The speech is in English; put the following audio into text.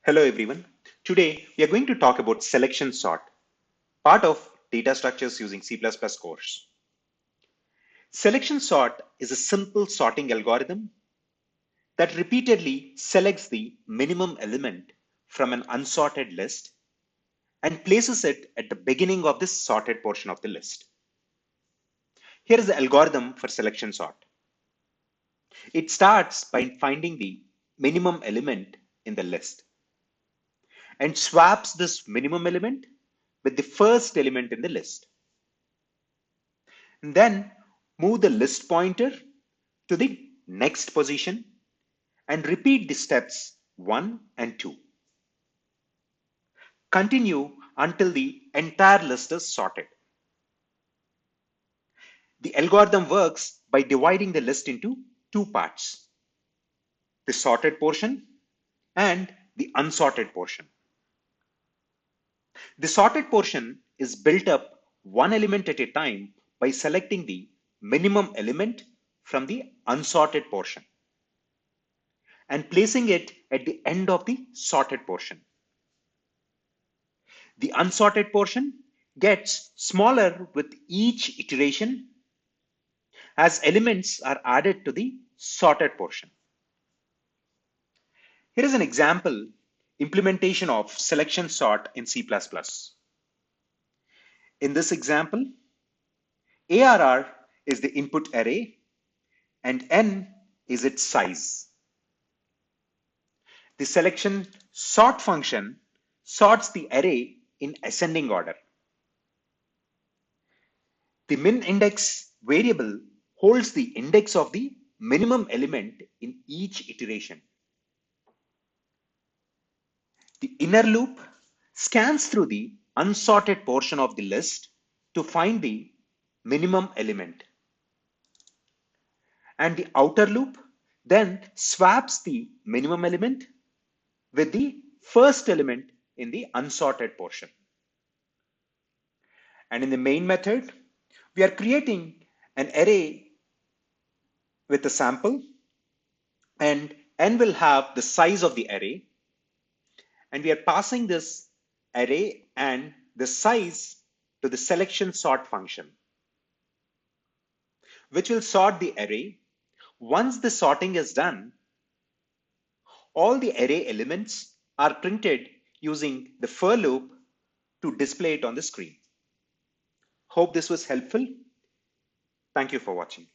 Hello everyone. Today we are going to talk about selection sort, part of data structures using C++ course. Selection sort is a simple sorting algorithm that repeatedly selects the minimum element from an unsorted list and places it at the beginning of the sorted portion of the list. Here is the algorithm for selection sort. It starts by finding the minimum element in the list and swaps this minimum element with the first element in the list. And then move the list pointer to the next position and repeat the steps 1 and 2. Continue until the entire list is sorted. The algorithm works by dividing the list into two parts, the sorted portion and the unsorted portion. The sorted portion is built up one element at a time by selecting the minimum element from the unsorted portion and placing it at the end of the sorted portion. The unsorted portion gets smaller with each iteration as elements are added to the sorted portion. Here is an example implementation of selection sort in C++. In this example, ARR is the input array and N is its size. The selection sort function sorts the array in ascending order. The min index variable holds the index of the minimum element in each iteration. The inner loop scans through the unsorted portion of the list to find the minimum element. And the outer loop then swaps the minimum element with the first element in the unsorted portion. And in the main method, we are creating an array with a sample, and N will have the size of the array, and we are passing this array and the size to the selection sort function, which will sort the array. Once the sorting is done, all the array elements are printed using the for loop to display it on the screen. Hope this was helpful. Thank you for watching.